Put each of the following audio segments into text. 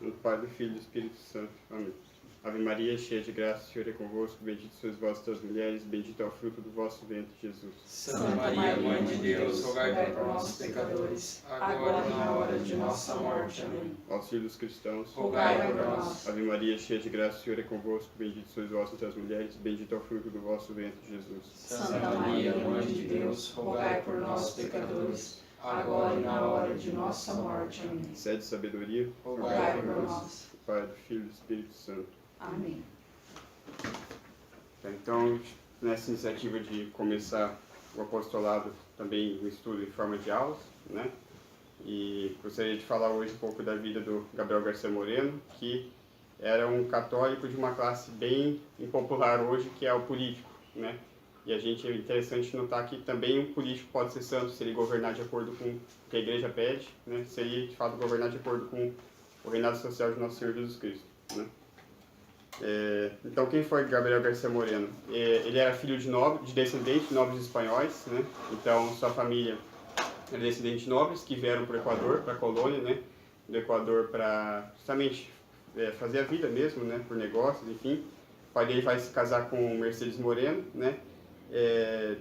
Do Pai, do Filho e do Espírito Santo. Amém. Ave Maria, cheia de graça, o Senhor é convosco, bendita sois vós entre as mulheres, bendito é o fruto do vosso ventre, Jesus. Santa Maria, Mãe de Deus, rogai por nós, pecadores, agora e na hora de nossa morte. Amém. Auxílio dos cristãos, Rogai por nós. Ave Maria, cheia de graça, o Senhor é convosco, bendito sois vós entre as mulheres, bendito é o fruto do vosso ventre, Jesus. Santa Maria, Mãe de Deus, rogai por nós, pecadores, agora e na hora de nossa morte. Amém. Sede de sabedoria, Rogai por nós. do Pai, do Filho e do Espírito Santo. Amém. Então, nessa iniciativa de começar o apostolado, também o estudo em forma de aulas, né? E gostaria de falar hoje um pouco da vida do Gabriel Garcia Moreno, que era um católico de uma classe bem impopular hoje, que é o político, né? E a gente é interessante notar que também um político pode ser santo se ele governar de acordo com o que a igreja pede, né? Se ele, de fato, governar de acordo com o reinado social de Nosso Senhor Jesus Cristo, né? Então, quem foi Gabriel Garcia Moreno? Ele era filho de descendentes de nobres espanhóis, né? Então, sua família era descendente de nobres que vieram para o Equador, para a colônia, né? Do Equador para justamente fazer a vida mesmo, né? Por negócios, enfim. O pai dele vai se casar com Mercedes Moreno, né?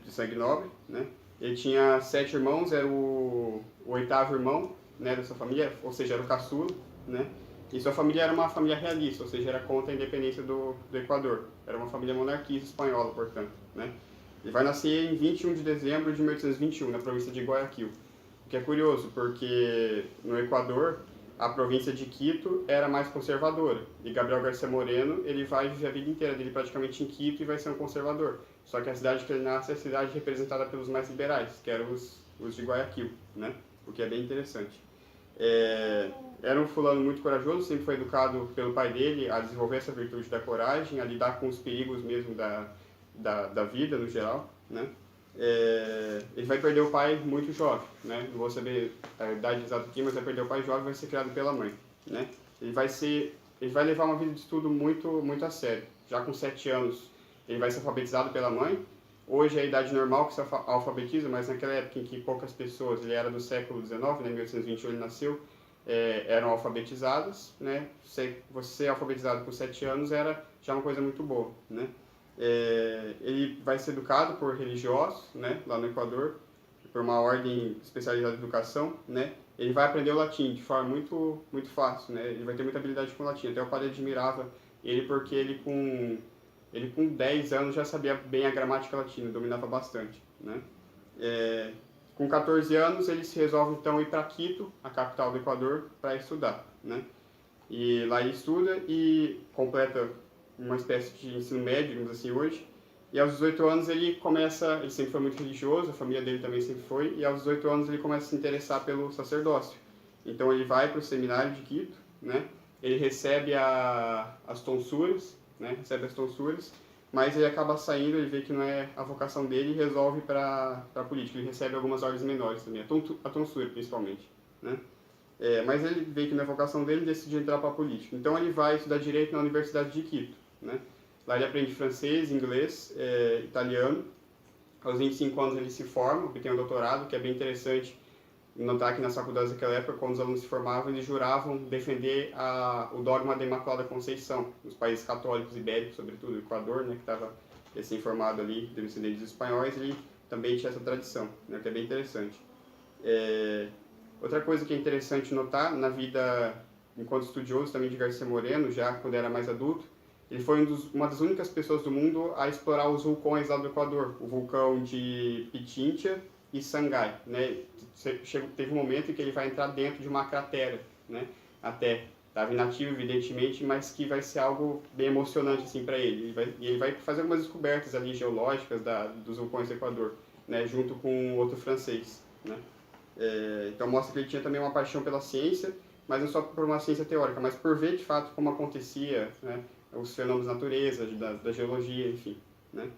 De sangue nobre, né? Ele tinha 7 irmãos, era o 8º irmão, né? Da sua família, ou seja, era o caçula, né? E sua família era uma família realista, ou seja, era contra a independência do Equador. Era uma família monarquista espanhola, portanto, né? Ele vai nascer em 21 de dezembro de 1821, na província de Guayaquil. O que é curioso, porque no Equador, a província de Quito era mais conservadora. E Gabriel Garcia Moreno, ele vai viver a vida inteira dele praticamente em Quito e vai ser um conservador. Só que a cidade que ele nasce é a cidade representada pelos mais liberais, que eram os de Guayaquil, né? O que é bem interessante. Era um fulano muito corajoso, sempre foi educado pelo pai dele a desenvolver essa virtude da coragem, a lidar com os perigos mesmo da vida no geral, né? Ele vai perder o pai muito jovem, né? Não vou saber a idade exata aqui, mas vai perder o pai jovem e vai ser criado pela mãe, né? Ele vai levar uma vida de estudo muito, muito a sério. Já com 7 anos ele vai ser alfabetizado pela mãe. Hoje é a idade normal que se alfabetiza, mas naquela época em que poucas pessoas, ele era do século XIX, né, 1821 ele nasceu, eram alfabetizadas, né? Você alfabetizado com 7 anos era já uma coisa muito boa, né? Ele vai ser educado por religiosos, né, lá no Equador, por uma ordem especializada em educação, né? Ele vai aprender o latim de forma muito, muito fácil, né? Ele vai ter muita habilidade com o latim. Até o padre admirava ele porque ele com 10 anos já sabia bem a gramática latina, dominava bastante, né? Com 14 anos ele se resolve então ir para Quito, a capital do Equador, para estudar, né? E lá ele estuda e completa uma espécie de ensino médio, digamos assim, hoje. E aos 18 anos ele sempre foi muito religioso, a família dele também sempre foi, e aos 18 anos ele começa a se interessar pelo sacerdócio. Então ele vai para o seminário de Quito, né? Ele recebe as tonsuras, né? Mas ele acaba saindo, ele vê que não é a vocação dele e resolve para a política. Ele recebe algumas ordens menores também, a tonsura principalmente, né? Mas ele vê que não é a vocação dele e decide entrar para a política. Então ele vai estudar Direito na Universidade de Quito, né? Lá ele aprende francês, inglês, italiano. Aos 25 anos ele se forma, obtém um doutorado, que é bem interessante notar que nas faculdades daquela época, quando os alunos se formavam, eles juravam defender o dogma da Imaculada Conceição, nos países católicos ibéricos, sobretudo o Equador, né, que estava recém-formado ali, de descendentes espanhóis, ele também tinha essa tradição, né, que é bem interessante. Outra coisa que é interessante notar, na vida, enquanto estudioso também de Garcia Moreno, já quando era mais adulto, ele foi uma das únicas pessoas do mundo a explorar os vulcões lá do Equador, o vulcão de Pichincha e Sangay, né? Teve um momento em que ele vai entrar dentro de uma cratera, né? Até estava inativo, evidentemente, mas que vai ser algo bem emocionante assim para ele. Ele vai fazer algumas descobertas ali geológicas dos vulcões do Equador, né? Junto com outro francês, né? Então mostra que ele tinha também uma paixão pela ciência, mas não só por uma ciência teórica, mas por ver de fato como acontecia, né? Os fenômenos da natureza, da geologia, enfim, né?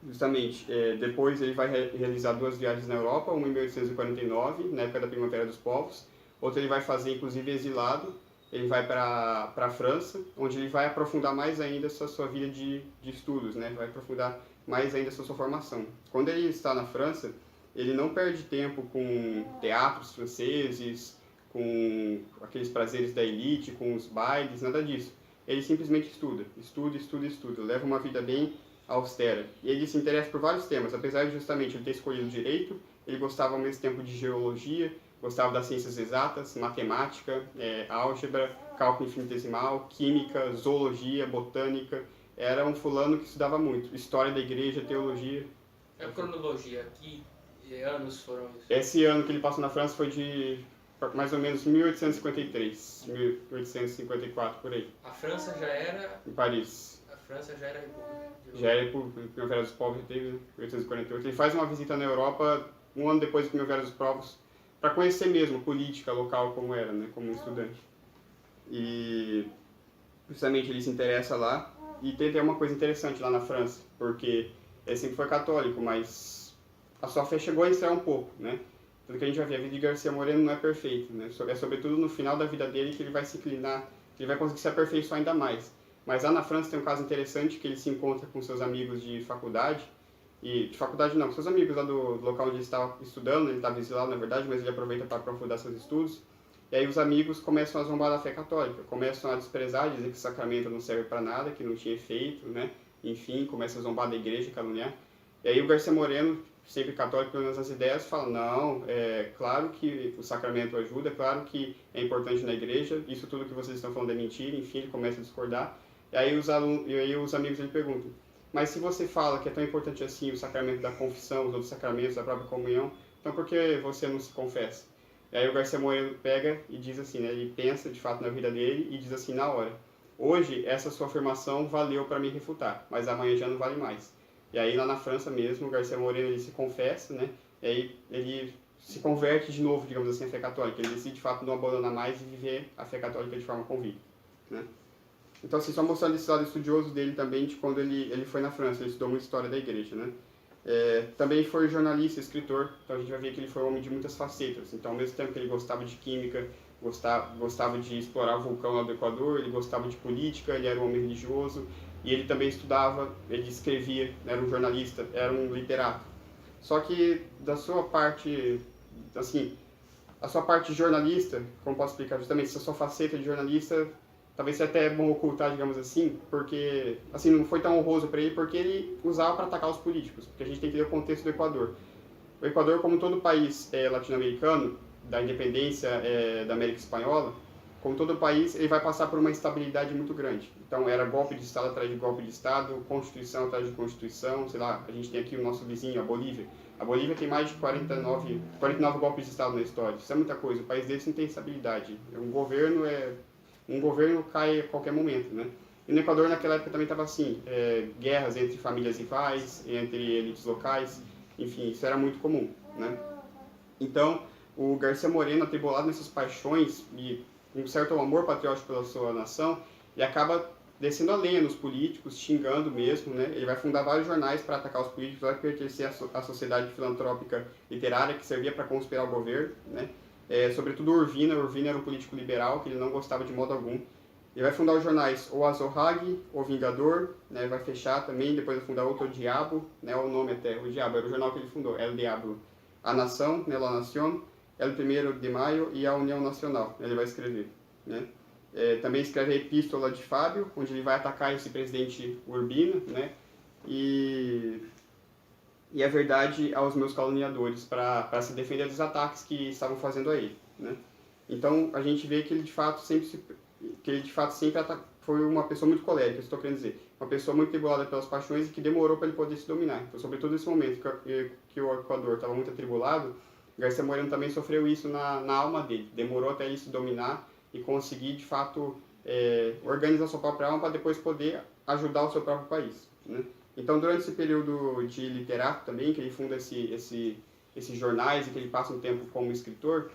Justamente, depois ele vai realizar 2 viagens na Europa, uma em 1849, na época da Primavera dos Povos, outra ele vai fazer, inclusive, exilado, ele vai para a França, onde ele vai aprofundar mais ainda sua vida de estudos, né? Vai aprofundar mais ainda sua formação. Quando ele está na França, ele não perde tempo com teatros franceses, com aqueles prazeres da elite, com os bailes, nada disso. Ele simplesmente estuda, leva uma vida bem austera. E ele se interessa por vários temas, apesar de justamente ele ter escolhido direito, ele gostava ao mesmo tempo de geologia, gostava das ciências exatas, matemática, álgebra, cálculo infinitesimal, química, zoologia, botânica. Era um fulano que estudava muito, história da igreja, teologia. A cronologia, que anos foram isso? Esse ano que ele passou na França foi de mais ou menos 1853, 1854, por aí. A França já era... Em Paris. A França já era república. Já era Primavera dos Povos, teve 1848. Ele faz uma visita na Europa um ano depois da Primavera dos Povos, para conhecer mesmo a política local como era, né, como estudante. E justamente ele se interessa lá. E tem até uma coisa interessante lá na França, porque ele sempre foi católico, mas a sua fé chegou a estranhar um pouco, né? Tanto que a gente vai ver, a vida de Garcia Moreno não é perfeita, né? É sobretudo no final da vida dele que ele vai se inclinar, que ele vai conseguir se aperfeiçoar ainda mais. Mas lá na França tem um caso interessante que ele se encontra com seus amigos de faculdade, e de faculdade não, com seus amigos lá do local onde ele estava estudando, ele estava exilado na verdade, mas ele aproveita para aprofundar seus estudos. E aí os amigos começam a zombar da fé católica, começam a desprezar, dizer que o sacramento não serve para nada, que não tinha efeito, né? Enfim, começam a zombar da igreja, caluniar. E aí o Garcia Moreno, sempre católico, pelo menos nas ideias, fala, não, é claro que o sacramento ajuda, é claro que é importante na igreja, isso tudo que vocês estão falando é mentira, enfim, ele começa a discordar. E aí os amigos dele perguntam, mas se você fala que é tão importante assim o sacramento da confissão, os outros sacramentos da própria comunhão, então por que você não se confessa? E aí o Garcia Moreno pega e diz assim, né, ele pensa de fato na vida dele e diz assim na hora, hoje essa sua afirmação valeu para me refutar, mas amanhã já não vale mais. E aí lá na França mesmo, o Garcia Moreno ele se confessa, né, e aí ele se converte de novo, digamos assim, à fé católica. Ele decide de fato não abandonar mais e viver a fé católica de forma convicta, né. Então assim, só mostrando esse lado estudioso dele também, de quando ele foi na França, ele estudou muita história da igreja, né. Também foi jornalista, escritor, então a gente vai ver que ele foi um homem de muitas facetas. Então, ao mesmo tempo que ele gostava de química, gostava de explorar o vulcão lá do Equador, ele gostava de política, ele era um homem religioso, e ele também estudava, ele escrevia, era um jornalista, era um literato. Só que da sua parte, assim, a sua parte jornalista, como posso explicar justamente, essa sua faceta de jornalista, talvez seja até bom ocultar, digamos assim, porque assim não foi tão honroso para ele, porque ele usava para atacar os políticos, porque a gente tem que ver o contexto do Equador. O Equador, como todo país latino-americano, da independência da América Espanhola, como todo país, ele vai passar por uma instabilidade muito grande. Então era golpe de Estado atrás de golpe de Estado, Constituição atrás de Constituição, sei lá, a gente tem aqui o nosso vizinho, a Bolívia. A Bolívia tem mais de 49 golpes de Estado na história, isso é muita coisa, o país deles não tem estabilidade. Um governo cai a qualquer momento, né? E no Equador, naquela época, também estava assim, guerras entre famílias rivais, entre elites locais, enfim, isso era muito comum, né? Então, o Garcia Moreno, atribulado nessas paixões e um certo amor patriótico pela sua nação, ele acaba descendo a lenha nos políticos, xingando mesmo, né? Ele vai fundar vários jornais para atacar os políticos, vai pertencer à sociedade filantrópica literária que servia para conspirar o governo, né? Sobretudo Urbina era um político liberal que ele não gostava de modo algum. Ele vai fundar os jornais O Azorrague, O Vingador, né? Vai fechar também, depois vai fundar outro, O Diabo, né? O nome até, O Diabo, era o jornal que ele fundou, El Diablo. A Nação, né? La Nación, El Primero de Mayo e a União Nacional, ele vai escrever, né? Também escreve a Epístola de Fábio, onde ele vai atacar esse presidente Urbina, né? E a verdade aos meus caluniadores, para se defender dos ataques que estavam fazendo a ele, né? Então a gente vê que ele de fato sempre foi uma pessoa muito colérica, isso estou querendo dizer, uma pessoa muito tribulada pelas paixões e que demorou para ele poder se dominar. Então, sobretudo nesse momento que o Equador estava muito atribulado, Garcia Moreno também sofreu isso na alma dele, demorou até ele se dominar e conseguir de fato organizar sua própria alma para depois poder ajudar o seu próprio país, né? Então, durante esse período de literato também, que ele funda esses jornais e que ele passa um tempo como escritor,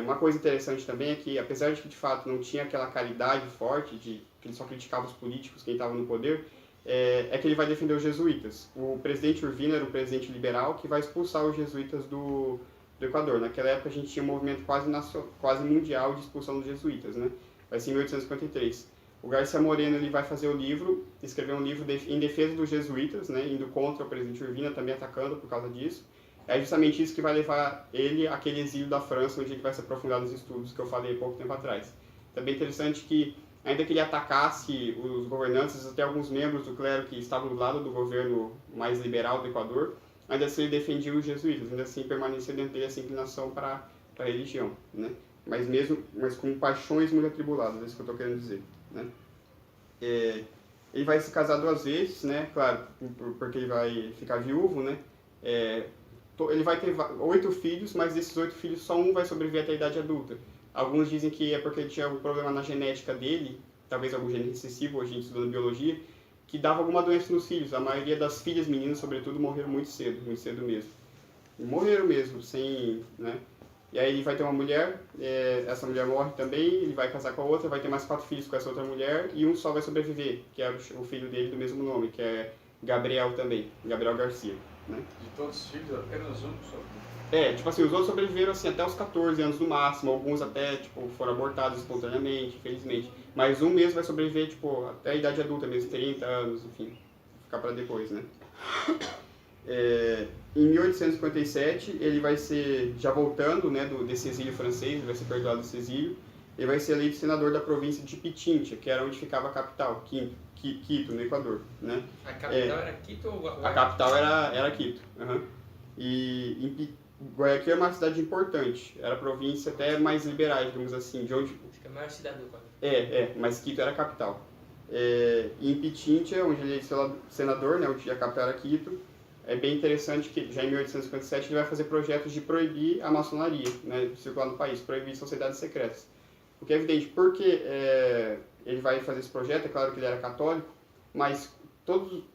uma coisa interessante também é que, apesar de que de fato não tinha aquela caridade forte, que ele só criticava os políticos, quem estava no poder, é que ele vai defender os jesuítas. O presidente Urbina era um presidente liberal que vai expulsar os jesuítas do Equador. Naquela época a gente tinha um movimento quase mundial de expulsão dos jesuítas, né? Vai ser em 1853. O Garcia Moreno ele vai fazer escrever um livro em defesa dos jesuítas, né, indo contra o presidente Urbina, também atacando por causa disso. É justamente isso que vai levar ele àquele exílio da França, onde ele vai se aprofundar nos estudos que eu falei há pouco tempo atrás. É bem interessante que, ainda que ele atacasse os governantes, até alguns membros do clero que estavam do lado do governo mais liberal do Equador, ainda assim ele defendia os jesuítas, ainda assim permanecia dentro dele essa inclinação para a religião, né? Mas com paixões muito atribuladas, é isso que eu estou querendo dizer, né? Ele vai se casar 2 vezes, né? Claro, porque ele vai ficar viúvo, né? Ele vai ter 8 filhos, mas desses 8 filhos só um vai sobreviver até a idade adulta. Alguns dizem que é porque ele tinha algum problema na genética dele, talvez algum gene recessivo, a gente estudando biologia, que dava alguma doença nos filhos. A maioria das filhas meninas, sobretudo, morreram muito cedo mesmo. E morreram mesmo, sem, né? E aí ele vai ter uma mulher, essa mulher morre também, ele vai casar com a outra, vai ter mais 4 filhos com essa outra mulher, e um só vai sobreviver, que é o filho dele do mesmo nome, que é Gabriel também, Gabriel Garcia, né? De todos os filhos, apenas um só? Tipo assim, os outros sobreviveram assim até os 14 anos no máximo, alguns até, tipo, foram abortados espontaneamente, infelizmente. Mas um mesmo vai sobreviver, tipo, até a idade adulta mesmo, 30 anos, enfim, ficar para depois, né? Em 1857, ele vai ser, já voltando, né, desse exílio francês, ele vai ser perdoado desse exílio, ele vai ser eleito senador da província de Pichincha, que era onde ficava a capital, Quito, no Equador, né? A capital era Quito ou Guayaquil? A capital era Quito. Uhum. E Guayaquil é uma cidade importante, era a província até mais liberal, digamos assim, de onde... Acho que é a maior cidade do Equador. Mas Quito era a capital. E em Pichincha, onde ele é senador, né, onde a capital era Quito, é bem interessante que já em 1857 ele vai fazer projetos de proibir a maçonaria, né, circular no país, proibir sociedades secretas. O que é evidente, porque ele vai fazer esse projeto, é claro que ele era católico, mas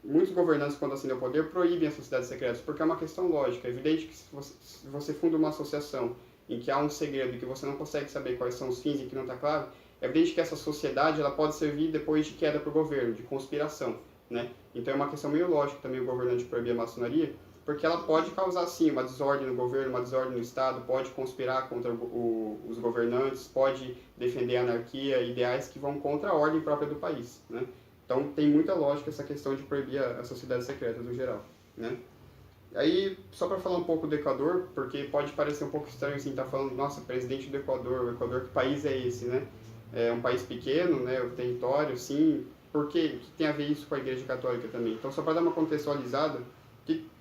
muitos governantes, quando ascendem ao poder, proíbem as sociedades secretas, porque é uma questão lógica. É evidente que se você funda uma associação em que há um segredo e que você não consegue saber quais são os fins e que não está claro, é evidente que essa sociedade ela pode servir depois de queda para o governo, de conspiração, né? Então é uma questão meio lógica também o governante proibir a maçonaria, porque ela pode causar, sim, uma desordem no governo, uma desordem no Estado, pode conspirar contra os governantes, pode defender a anarquia, ideais que vão contra a ordem própria do país, né? Então tem muita lógica essa questão de proibir as sociedades secretas no geral, né? Aí, só para falar um pouco do Equador, porque pode parecer um pouco estranho assim, tá falando, nossa, presidente do Equador, o Equador, que país é esse, né? É um país pequeno, né, o território, sim, por quê? O que tem a ver isso com a Igreja Católica também? Então, só para dar uma contextualizada, o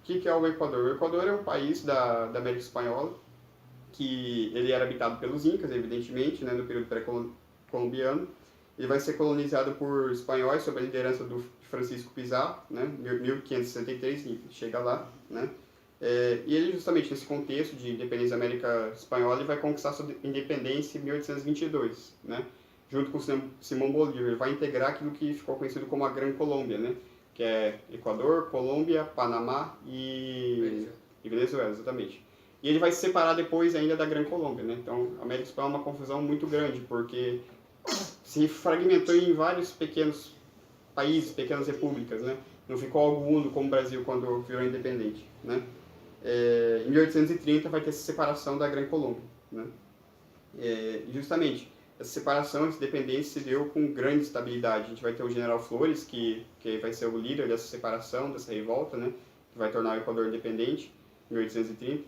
que é o Equador? O Equador é um país da América Espanhola, que ele era habitado pelos Incas, evidentemente, né, no período pré-colombiano. Ele vai ser colonizado por espanhóis sob a liderança do Francisco Pizarro, né, 1563, chega lá, né? E ele, justamente nesse contexto de independência da América Espanhola, ele vai conquistar sua independência em 1822, né? Junto com Simão Bolívar. Ele vai integrar aquilo que ficou conhecido como a Gran Colômbia, né? Que é Equador, Colômbia, Panamá e Venezuela, exatamente. E ele vai se separar depois ainda da Gran Colômbia, né? Então, a América Espanhola é uma confusão muito grande, porque se fragmentou em vários pequenos países, pequenas repúblicas, né? Não ficou algo único como o Brasil quando virou independente, né? Em 1830 vai ter essa separação da Gran Colômbia, né? Justamente, essa separação, essa independência se deu com grande estabilidade. A gente vai ter o General Flores, que vai ser o líder dessa separação, dessa revolta, né? Que vai tornar o Equador independente, em 1830.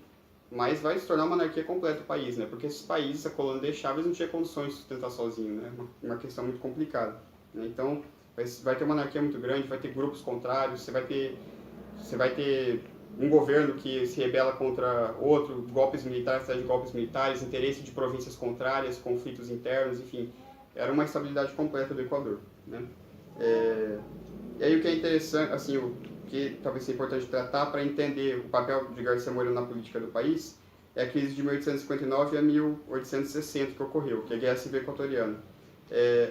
Mas vai se tornar uma anarquia completa o país, né? Porque esses países, a colônia deixava, eles não tinham condições de sustentar sozinho, né? Uma questão muito complicada, né? Então, vai ter uma anarquia muito grande, vai ter grupos contrários, você vai ter um governo que se rebela contra outro, golpes militares, atrás de golpes militares, interesse de províncias contrárias, conflitos internos, enfim. Era uma instabilidade completa do Equador, né? E aí o que é interessante, assim, o que talvez seja importante tratar para entender o papel de Garcia Moreno na política do país, é a crise de 1859 a 1860 que ocorreu, que é a Guerra Civil Equatoriana.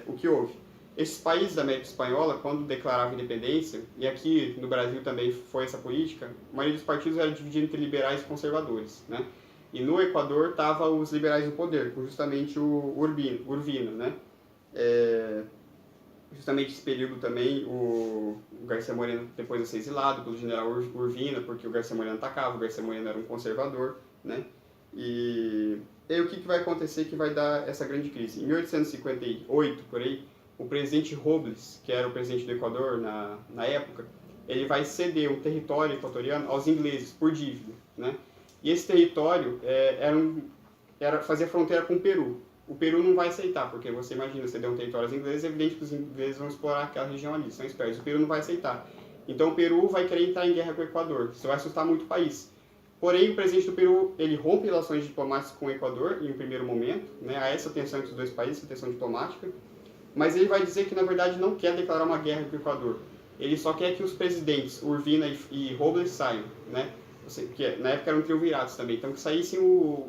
O que houve? Esses países da América Espanhola, quando declaravam independência, e aqui no Brasil também foi essa política, a maioria dos partidos era dividida entre liberais e conservadores, né? E no Equador estavam os liberais no poder, com justamente o Urbina, né? Justamente esse período também, o Garcia Moreno depois de ser exilado pelo general Urbina, porque o Garcia Moreno atacava, o Garcia Moreno era um conservador, né? E aí o que vai acontecer que vai dar essa grande crise? Em 1858, por aí, o presidente Robles, que era o presidente do Equador na época, ele vai ceder um território equatoriano aos ingleses por dívida, né? E esse território fazia fronteira com o Peru. O Peru não vai aceitar, porque você imagina, você deu um território aos ingleses, é evidente que os ingleses vão explorar aquela região ali, são espertos. O Peru não vai aceitar. Então o Peru vai querer entrar em guerra com o Equador. Isso vai assustar muito o país. Porém, o presidente do Peru, ele rompe relações diplomáticas com o Equador em um primeiro momento, né? Há essa tensão entre os dois países, essa tensão diplomática. Mas ele vai dizer que, na verdade, não quer declarar uma guerra com o Equador. Ele só quer que os presidentes Urbina e Robles saiam, né? Que na época eram triunvirados também, então que saíssem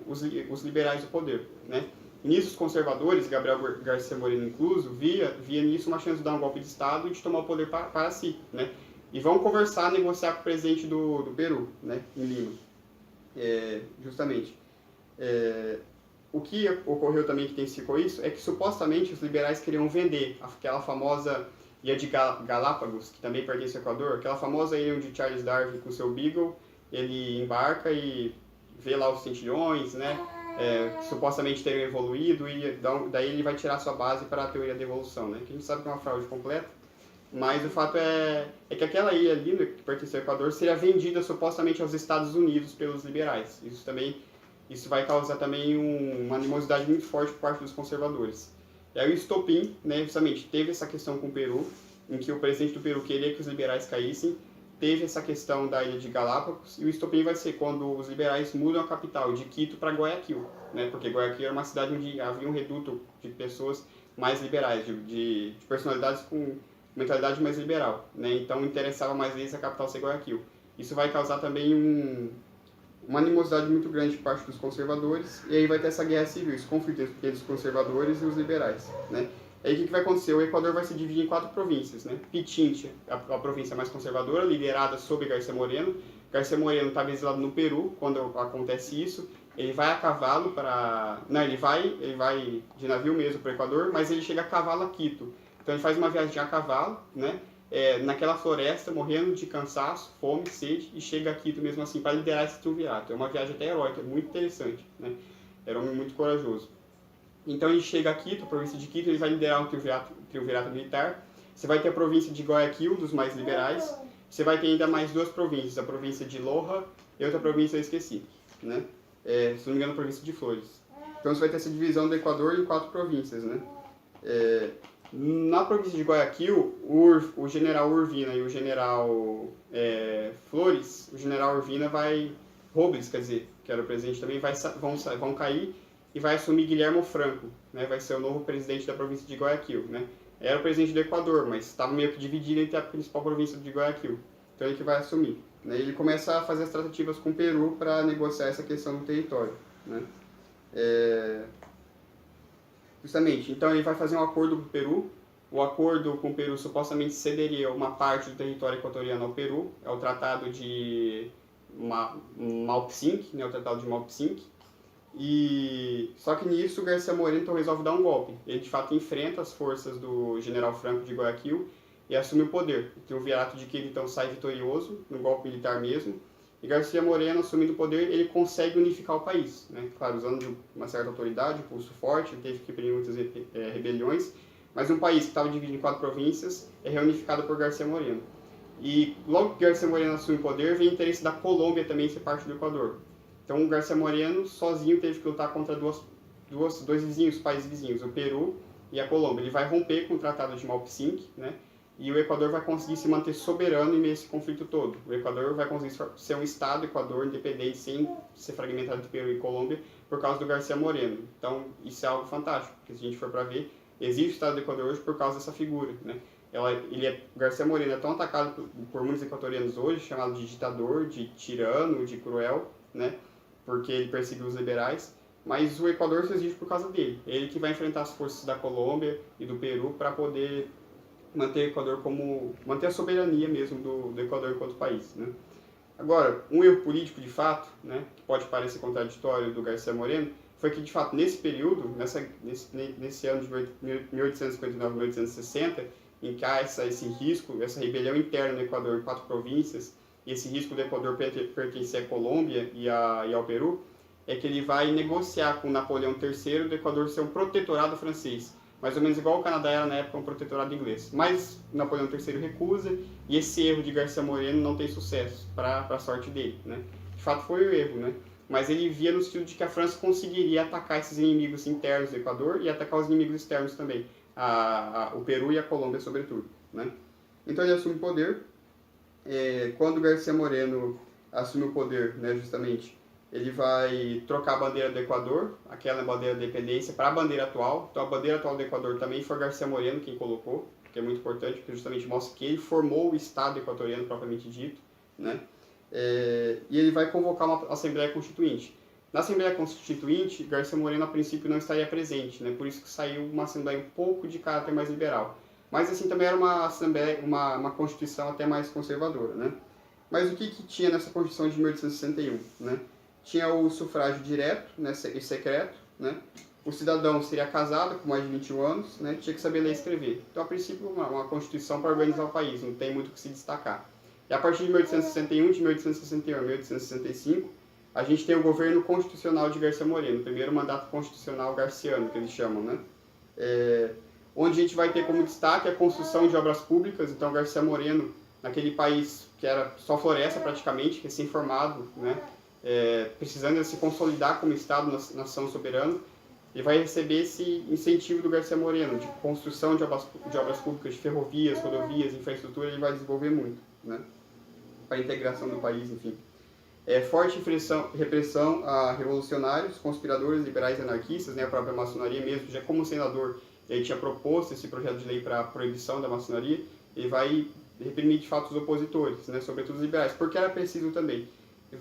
os liberais do poder, né? E nisso os conservadores, Gabriel Garcia Moreno incluso, via nisso uma chance de dar um golpe de Estado e de tomar o poder para si, né? E vão conversar, negociar com o presidente do Peru, né? Em Lima, justamente. O que ocorreu também que intensificou isso é que supostamente os liberais queriam vender aquela famosa ilha de Galápagos, que também pertence ao Equador, aquela famosa ilha onde Charles Darwin com seu Beagle, ele embarca e vê lá os centilhões, né, que supostamente teriam evoluído, e daí ele vai tirar sua base para a teoria da evolução, né, que a gente sabe que é uma fraude completa, mas o fato é que aquela ilha ali, que pertence ao Equador, seria vendida supostamente aos Estados Unidos pelos liberais. Isso vai causar também uma animosidade muito forte por parte dos conservadores. E aí o estopim, né, justamente, teve essa questão com o Peru, em que o presidente do Peru queria que os liberais caíssem, teve essa questão da ilha de Galápagos, e o estopim vai ser quando os liberais mudam a capital de Quito para Guayaquil, né, porque Guayaquil era uma cidade onde havia um reduto de pessoas mais liberais, de personalidades com mentalidade mais liberal, né, então interessava mais eles a capital ser Guayaquil. Isso vai causar também uma animosidade muito grande por parte dos conservadores, e aí vai ter essa guerra civil, esse conflito entre os conservadores e os liberais, né? Aí o que vai acontecer? O Equador vai se dividir em 4 províncias, né? Pichincha, a província mais conservadora, liderada sob Garcia Moreno. Garcia Moreno estava exilado no Peru quando acontece isso. Ele vai a cavalo para... Não, ele vai de navio mesmo para o Equador, mas ele chega a cavalo a Quito. Então ele faz uma viagem a cavalo, né? Naquela floresta, morrendo de cansaço, fome, sede, e chega a Quito mesmo assim para liderar esse triunvirato. É uma viagem até heróica, muito interessante, né? Era um homem muito corajoso. Então ele chega a Quito, a província de Quito, ele vai liderar um triunvirato militar. Você vai ter a província de Guayaquil, dos mais liberais. Você vai ter ainda mais 2 províncias, a província de Loja e outra província eu esqueci, né? Se não me engano, a província de Flores. Então você vai ter essa divisão do Equador em 4 províncias, né? Na província de Guayaquil, o general Urbina e o general Flores, o general Urbina Robles, quer dizer, que era o presidente também, vão cair e vai assumir Guilherme Franco, né? Vai ser o novo presidente da província de Guayaquil, né? Era o presidente do Equador, mas estava meio que dividido entre a principal província de Guayaquil. Então ele que vai assumir, né? Ele começa a fazer as tratativas com o Peru para negociar essa questão do território, né? Justamente, então ele vai fazer um acordo com o Peru. O acordo com o Peru supostamente cederia uma parte do território equatoriano ao Peru. É o Tratado de Malpichinque, né? O Tratado de Malpichinque. Só que nisso o Garcia Moreno então resolve dar um golpe. Ele de fato enfrenta as forças do general Franco de Guayaquil e assume o poder. O triunvirato de Quito então sai vitorioso, no golpe militar mesmo. E Garcia Moreno, assumindo o poder, ele consegue unificar o país, né? Claro, usando de uma certa autoridade, um pulso forte, ele teve que reprimir muitas rebeliões, mas um país que estava dividido em 4 províncias é reunificado por Garcia Moreno. E logo que Garcia Moreno assume o poder, vem o interesse da Colômbia também ser parte do Equador. Então o Garcia Moreno sozinho teve que lutar contra dois países vizinhos, o Peru e a Colômbia. Ele vai romper com o Tratado de Malpichinque, né? E o Equador vai conseguir se manter soberano em meio a esse conflito todo. O Equador vai conseguir ser um Estado, Equador, independente, sem ser fragmentado de Peru e Colômbia, por causa do Garcia Moreno. Então, isso é algo fantástico, porque se a gente for para ver, existe o Estado do Equador hoje por causa dessa figura, né? Garcia Moreno é tão atacado por muitos equatorianos hoje, chamado de ditador, de tirano, de cruel, né? Porque ele perseguiu os liberais, mas o Equador só existe por causa dele. É ele que vai enfrentar as forças da Colômbia e do Peru para poder manter o Equador manter a soberania mesmo do Equador enquanto país, né? Agora, um erro político de fato, né, que pode parecer contraditório do Garcia Moreno, foi que de fato nesse período, nesse ano de 1859 a 1860, em que há esse risco, essa rebelião interna no Equador em 4 províncias, e esse risco do Equador pertencer à Colômbia e ao Peru, é que ele vai negociar com Napoleão III do Equador ser um protetorado francês, mais ou menos igual o Canadá era na época um protetorado inglês. Mas Napoleão III recusa, e esse erro de Garcia Moreno não tem sucesso, para a sorte dele, né? De fato foi o erro, né? mas ele via no sentido de que a França conseguiria atacar esses inimigos internos do Equador e atacar os inimigos externos também, o Peru e a Colômbia sobretudo, né? Então ele assume o poder. Quando García Moreno assume o poder, né, justamente, ele vai trocar a bandeira do Equador, aquela bandeira da independência, para a bandeira atual. Então a bandeira atual do Equador também foi García Moreno quem colocou, que é muito importante, porque justamente mostra que ele formou o Estado equatoriano propriamente dito, né? E ele vai convocar uma Assembleia Constituinte. Na Assembleia Constituinte, García Moreno a princípio não estaria presente, né? Por isso que saiu uma Assembleia um pouco de caráter mais liberal. Mas assim, também era uma Assembleia, uma Constituição até mais conservadora, né? Mas o que tinha nessa Constituição de 1861, né? Tinha o sufrágio direto, né, e secreto, né? O cidadão seria casado com mais de 21 anos, né? Tinha que saber ler e escrever. Então, a princípio, uma Constituição para organizar o país, não tem muito o que se destacar. E a partir de 1861, de 1861 a 1865, a gente tem o governo constitucional de García Moreno, o primeiro mandato constitucional garciano, que eles chamam, né? Onde a gente vai ter como destaque a construção de obras públicas. Então, García Moreno, naquele país que era só floresta praticamente, recém-formado, né? Precisando se consolidar como Estado, nação soberana, ele vai receber esse incentivo do García Moreno, de construção de obras públicas, de ferrovias, rodovias, infraestrutura, ele vai desenvolver muito, né? Para a integração do país, enfim. Forte repressão a revolucionários, conspiradores, liberais e anarquistas, né? A própria maçonaria mesmo, já como senador, ele tinha proposto esse projeto de lei para a proibição da maçonaria, ele vai reprimir de fato os opositores, né? Sobretudo os liberais, porque era preciso também.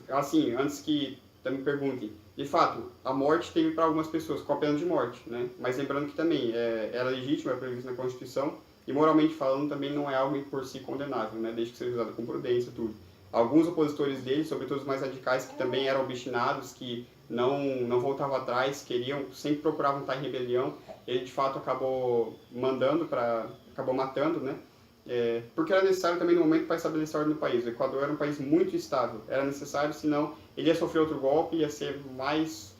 Assim, antes que me perguntem, de fato, a morte teve para algumas pessoas, com a pena de morte, né? Mas lembrando que também era legítimo, é previsto na Constituição, e moralmente falando também não é algo por si condenável, né? Desde que seja usado com prudência, tudo. Alguns opositores dele, sobretudo os mais radicais, que também eram obstinados, que não voltavam atrás, sempre procuravam estar em rebelião, ele de fato acabou matando, né? Porque era necessário também no momento para estabelecer a ordem no país. O Equador era um país muito estável, era necessário, senão ele ia sofrer outro golpe, ia ser mais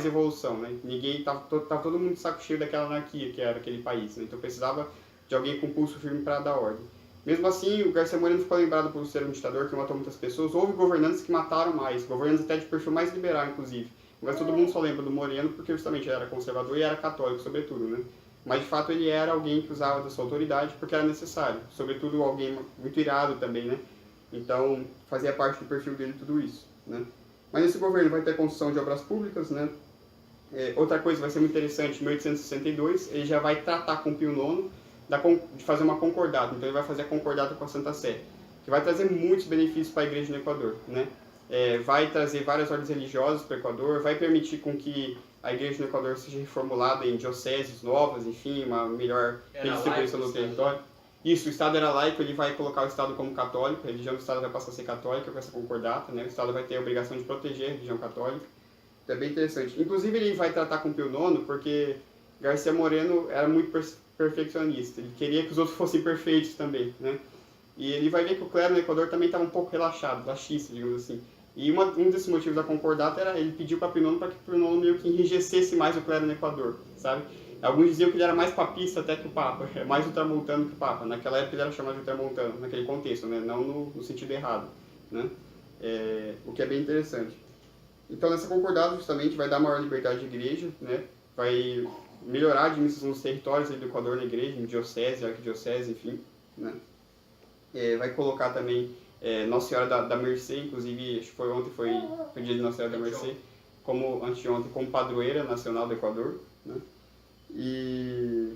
evolução, né? Tava todo mundo de saco cheio daquela anarquia que era aquele país, né? Então precisava de alguém com pulso firme para dar ordem. Mesmo assim, o García Moreno ficou lembrado por ser um ditador que matou muitas pessoas. Houve governantes que mataram mais, governantes até de perfil mais liberal, inclusive. Mas todo mundo só lembra do Moreno porque justamente ele era conservador e era católico, sobretudo, né? Mas de fato ele era alguém que usava da sua autoridade porque era necessário. Sobretudo alguém muito irado também, né? Então fazia parte do perfil dele tudo isso, né? Mas nesse governo vai ter a construção de obras públicas, né? Outra coisa que vai ser muito interessante, em 1862, ele já vai tratar com Pio IX de fazer uma concordata. Então ele vai fazer a concordata com a Santa Sé, que vai trazer muitos benefícios para a igreja no Equador, né? Vai trazer várias ordens religiosas para o Equador, vai permitir com que a igreja no Equador seja reformulada em dioceses novas, enfim, uma melhor redistribuição do território. Isso, o Estado era laico, ele vai colocar o Estado como católico, a religião do Estado vai passar a ser católica com essa concordata, né? O Estado vai ter a obrigação de proteger a religião católica. Então é bem interessante. Inclusive ele vai tratar com Pio IX porque García Moreno era muito perfeccionista, ele queria que os outros fossem perfeitos também, né? E ele vai ver que o clero no Equador também estava um pouco relaxado, laxista, digamos assim. E um desses motivos da concordata era ele pediu para Pio IX para que Pio IX meio que enrijecesse mais o clero no Equador, sabe? Alguns diziam que ele era mais papista até que o Papa, mais ultramontano que o Papa. Naquela época ele era chamado de ultramontano, naquele contexto, né? Não no sentido errado, né? O que é bem interessante. Então nessa concordata justamente vai dar maior liberdade à igreja, né? Vai melhorar a administração dos territórios do Equador na igreja, em diocese, arquidiocese, enfim, né? Vai colocar também Nossa Senhora da Mercê, inclusive, acho que foi ontem, foi o dia de Nossa Senhora da Mercê, anteontem, como padroeira nacional do Equador, né? E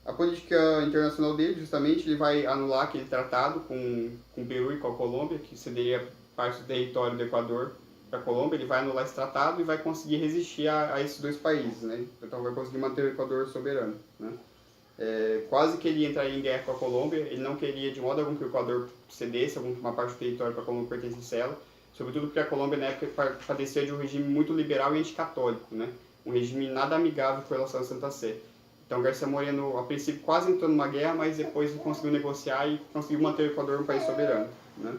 a política internacional dele, justamente, ele vai anular aquele tratado com o Peru e com a Colômbia, que cederia parte do território do Equador para a Colômbia. Ele vai anular esse tratado e vai conseguir resistir a esses dois países, né? Então vai conseguir manter o Equador soberano, né? Quase que ele entraria em guerra com a Colômbia. Ele não queria de modo algum que o Equador cedesse uma parte do território para a Colômbia pertencesse a ela, sobretudo porque a Colômbia na época padecia de um regime muito liberal e anticatólico, né? Um regime nada amigável com relação à Santa Sé. Então García Moreno, a princípio, quase entrou numa guerra, mas depois ele conseguiu negociar e conseguiu manter o Equador um país soberano, né?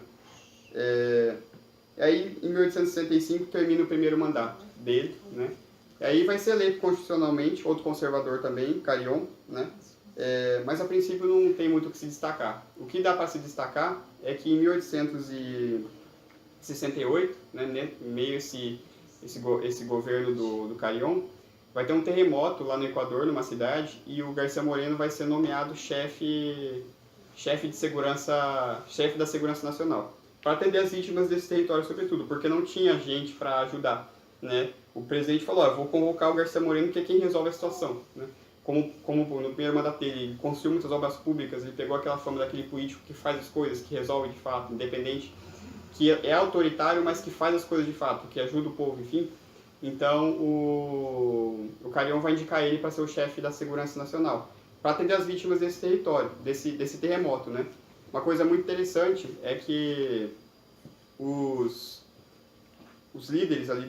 E aí, em 1865, termina o primeiro mandato dele, né? E aí vai ser eleito constitucionalmente, outro conservador também, Carrión, né? Mas a princípio não tem muito o que se destacar. O que dá para se destacar é que em 1868, né, meio esse governo do Carrión, vai ter um terremoto lá no Equador, numa cidade, e o García Moreno vai ser nomeado chefe da segurança nacional, para atender as vítimas desse território, sobretudo, porque não tinha gente para ajudar, né? O presidente falou, vou convocar o García Moreno, que é quem resolve a situação, né? Como no primeiro mandato dele, ele construiu muitas obras públicas, ele pegou aquela fama daquele político que faz as coisas, que resolve de fato, independente, que é autoritário, mas que faz as coisas de fato, que ajuda o povo, enfim. Então, o Carrión vai indicar ele para ser o chefe da segurança nacional, para atender as vítimas desse território, desse terremoto, né? Uma coisa muito interessante é que os líderes ali,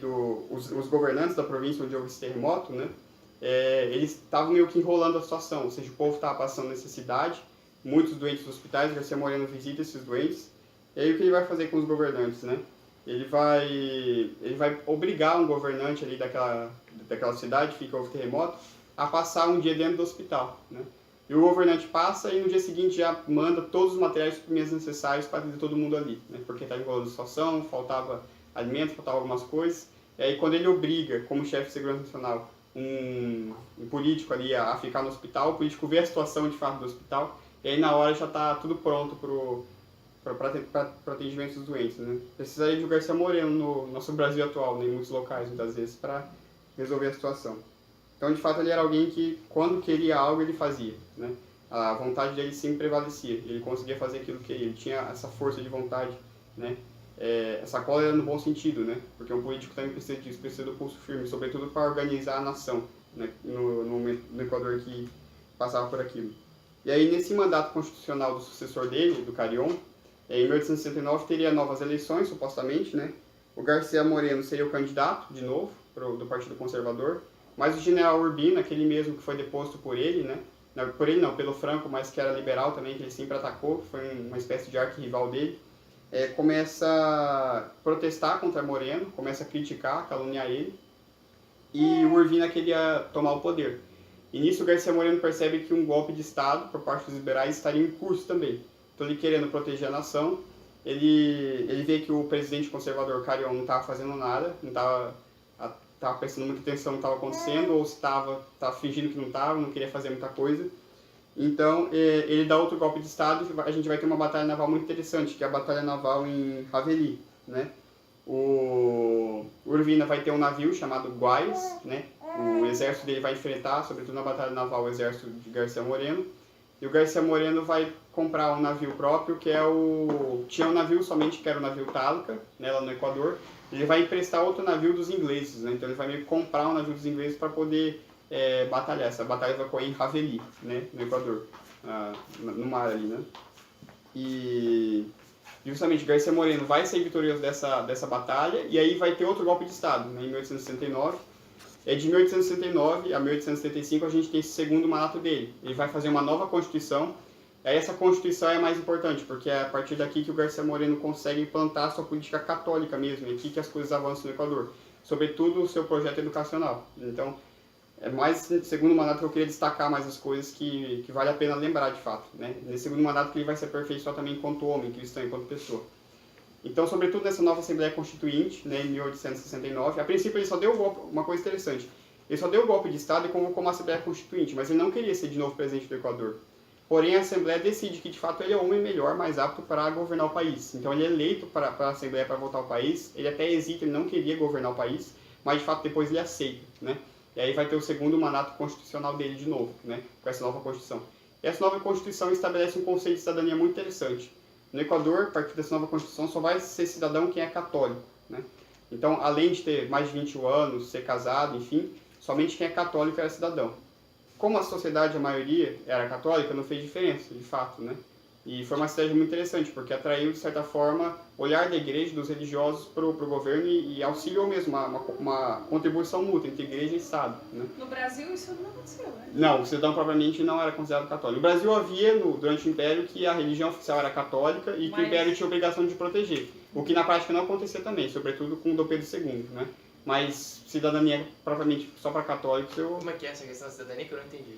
os governantes da província onde houve esse terremoto, né? Eles estavam meio que enrolando a situação, ou seja, o povo estava passando necessidade, muitos doentes nos hospitais, o García Moreno visita esses doentes, e aí o que ele vai fazer com os governantes, né? Ele vai obrigar um governante ali daquela cidade que houve terremoto a passar um dia dentro do hospital, né? E o governante passa e no dia seguinte já manda todos os materiais suprimentos necessários para atender todo mundo ali, né? Porque estava enrolando a situação, faltava alimento, faltava algumas coisas. E aí quando ele obriga, como chefe de segurança nacional, um político ali a ficar no hospital, o político vê a situação de fato do hospital, e aí na hora já está tudo pronto para atendimento dos doentes, né? Precisaria de um García Moreno no nosso Brasil atual, né, em muitos locais, muitas vezes, para resolver a situação. Então, de fato, ele era alguém que, quando queria algo, ele fazia, né? A vontade dele sempre prevalecia, ele conseguia fazer aquilo que ele tinha, essa força de vontade, né? Essa cólera no bom sentido, né? Porque um político também precisa disso, precisa do pulso firme, sobretudo para organizar a nação, né? No Equador que passava por aquilo. E aí, nesse mandato constitucional do sucessor dele, do Carrión, em 1869 teria novas eleições, supostamente, né? O García Moreno seria o candidato, de novo, do Partido Conservador, mas o general Urbina, aquele mesmo que foi deposto por ele, né? Por ele não, pelo Franco, mas que era liberal também, que ele sempre atacou, foi uma espécie de arquirrival dele, começa a protestar contra Moreno, começa a criticar, caluniar ele, e o Urbina queria tomar o poder. E nisso o García Moreno percebe que um golpe de Estado, por parte dos liberais, estaria em curso também. Então ele querendo proteger a nação, ele vê que o presidente conservador Carrión não estava fazendo nada, não estava prestando muita atenção no que estava acontecendo, ou se estava fingindo que não estava, não queria fazer muita coisa. Então ele dá outro golpe de Estado e a gente vai ter uma batalha naval muito interessante, que é a batalha naval em Javelí, né? O Urbina vai ter um navio chamado Guayas, né? O exército dele vai enfrentar, sobretudo na batalha naval, o exército de García Moreno. E o García Moreno vai comprar um navio próprio, que tinha um navio somente, que era o navio Talca, né, lá no Equador. Ele vai emprestar outro navio dos ingleses, né? Então ele vai meio que comprar um navio dos ingleses para poder batalhar. Essa batalha vai ocorrer em Javelí, né, no Equador, no mar ali, né? E justamente García Moreno vai ser vitorioso dessa batalha, e aí vai ter outro golpe de Estado, né, em 1869. De 1869 a 1875 a gente tem esse segundo mandato dele. Ele vai fazer uma nova Constituição. Aí essa Constituição é mais importante, porque é a partir daqui que o García Moreno consegue implantar a sua política católica mesmo, é aqui que as coisas avançam no Equador, sobretudo o seu projeto educacional. Então, é mais no segundo mandato que eu queria destacar mais as coisas que vale a pena lembrar de fato, né? Nesse segundo mandato que ele vai se aperfeiçoar também enquanto homem cristão, enquanto pessoa. Então, sobretudo nessa nova Assembleia Constituinte, né, em 1869, a princípio ele só deu o golpe, uma coisa interessante, ele só deu o golpe de Estado e convocou uma Assembleia Constituinte, mas ele não queria ser de novo presidente do Equador. Porém, a Assembleia decide que, de fato, ele é o homem melhor, mais apto para governar o país. Então, ele é eleito para a Assembleia para voltar ao país, ele até hesita, ele não queria governar o país, mas, de fato, depois ele aceita, né? E aí vai ter o segundo mandato constitucional dele de novo, né, com essa nova Constituição. E essa nova Constituição estabelece um conceito de cidadania muito interessante. No Equador, a partir dessa nova Constituição, só vai ser cidadão quem é católico, né? Então, além de ter mais de 21 anos, ser casado, enfim, somente quem é católico era cidadão. Como a sociedade, a maioria, era católica, não fez diferença, de fato, né? E foi uma estratégia muito interessante, porque atraiu, de certa forma, o olhar da igreja, dos religiosos, para o governo e auxiliou mesmo uma contribuição mútua entre igreja e Estado, né? No Brasil isso não aconteceu, né? Não, o cidadão propriamente não era considerado católico. No Brasil havia, durante o Império, que a religião oficial era católica e que o Império tinha obrigação de proteger. O que na prática não acontecia também, sobretudo com o Dom Pedro II, né? Mas cidadania propriamente só para católicos Como é que é essa questão da cidadania que eu não entendi?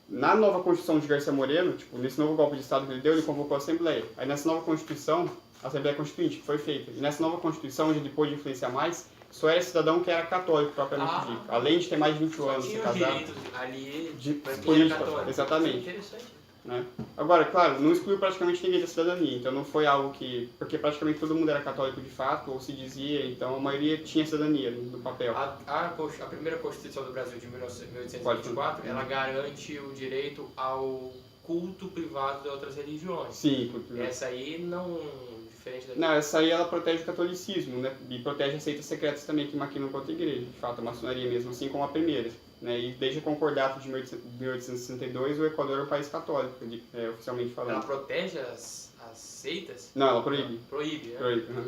Na nova Constituição de García Moreno, nesse novo golpe de Estado que ele deu, ele convocou a Assembleia. Aí nessa nova Constituição, a Assembleia Constituinte que foi feita, e nessa nova Constituição, onde ele pôde influenciar mais, só era cidadão que era católico, propriamente dito. Além de ter mais de 21 anos, Tinha ser os casado. direitos ali De pra quem era política, católico. exatamente. Interessante. Né? Agora, claro, não excluiu praticamente ninguém da cidadania, então não foi algo que... Porque praticamente todo mundo era católico de fato, ou se dizia, então a maioria tinha cidadania no papel. A primeira Constituição do Brasil de 1824, ela garante o direito ao culto privado de outras religiões. Sim, Essa aí não... diferente da... não, essa aí ela protege o catolicismo, né? E protege as seitas secretas também que maquinam contra a igreja, de fato, a maçonaria mesmo, assim como a primeira. Né? E desde o concordato de 1862, o Equador é um país católico, oficialmente falando. Ela protege as seitas? Não, ela proíbe. Proíbe, né? Proíbe, uhum.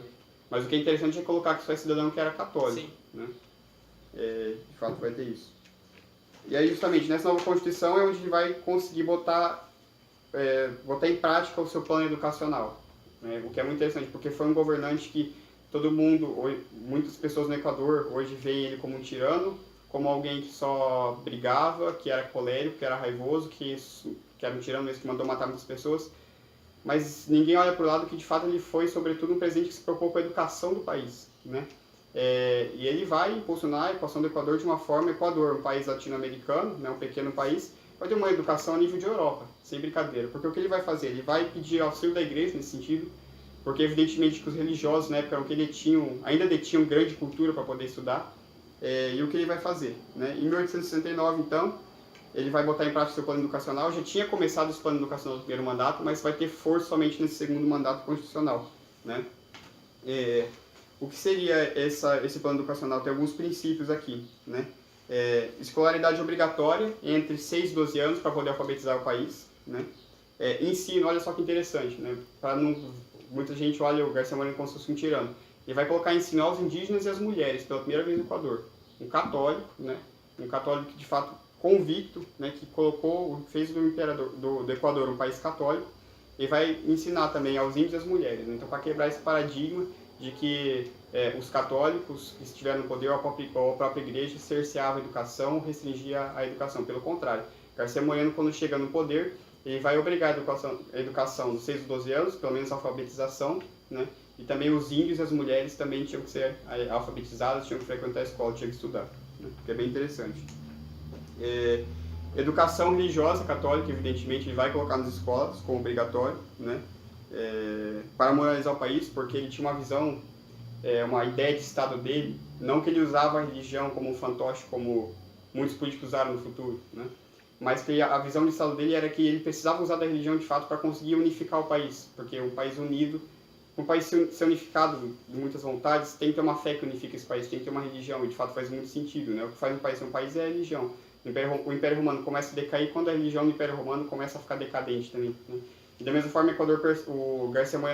Mas o que é interessante é colocar que só é cidadão que era católico. Sim. Né? De fato vai ter isso. E aí justamente nessa nova Constituição é onde ele vai conseguir botar em prática o seu plano educacional. Né? O que é muito interessante, porque foi um governante que todo mundo, muitas pessoas no Equador hoje veem ele como um tirano, como alguém que só brigava, que era colérico, que era raivoso, que era um tirano mesmo, que mandou matar muitas pessoas. Mas ninguém olha para o lado que de fato ele foi sobretudo um presidente que se preocupou com a educação do país. Né? E ele vai impulsionar a equação do Equador de uma forma... Equador, um país latino-americano, né, um pequeno país, vai ter uma educação a nível de Europa, sem brincadeira. Porque o que ele vai fazer? Ele vai pedir auxílio da igreja nesse sentido, porque evidentemente que os religiosos na época ainda detinham grande cultura para poder estudar. E o que ele vai fazer? Né? Em 1869, então, ele vai botar em prática seu plano educacional. Já tinha começado esse plano educacional do primeiro mandato, mas vai ter força somente nesse segundo mandato constitucional. Né? O que seria esse plano educacional? Tem alguns princípios aqui. Né? Escolaridade obrigatória entre 6 e 12 anos para poder alfabetizar o país. Né? Ensino, olha só que interessante. Né? Muita gente olha o Garcia Moreno como se fosse um tirano. Ele vai colocar ensino aos indígenas e às mulheres, pela primeira vez no Equador. Um católico, né? Um católico que de fato convicto, né? Que fez do imperador do Equador um país católico, e vai ensinar também aos índios e às mulheres. Né? Então, para quebrar esse paradigma de que os católicos que estiveram no poder ou a própria igreja cerceava a educação, restringia a educação. Pelo contrário, Garcia Moreno, quando chega no poder, ele vai obrigar a educação dos 6 aos 12 anos, pelo menos a alfabetização, né? E também os índios e as mulheres também tinham que ser alfabetizadas, tinham que frequentar a escola, tinham que estudar, né? Que é bem interessante. Educação religiosa católica, evidentemente, ele vai colocar nas escolas como obrigatório, né? Para moralizar o país, porque ele tinha uma visão, uma ideia de Estado dele, não que ele usava a religião como um fantoche, como muitos políticos usaram no futuro, né? Mas que a visão de Estado dele era que ele precisava usar da religião de fato para conseguir unificar o país, porque um país unido, um país ser unificado de muitas vontades, tem que ter uma fé que unifica esse país, tem que ter uma religião, e de fato faz muito sentido, né? O que faz um país ser um país é a religião. O Império Romano começa a decair quando a religião do Império Romano começa a ficar decadente também, né? E da mesma forma, o Garcia Moreno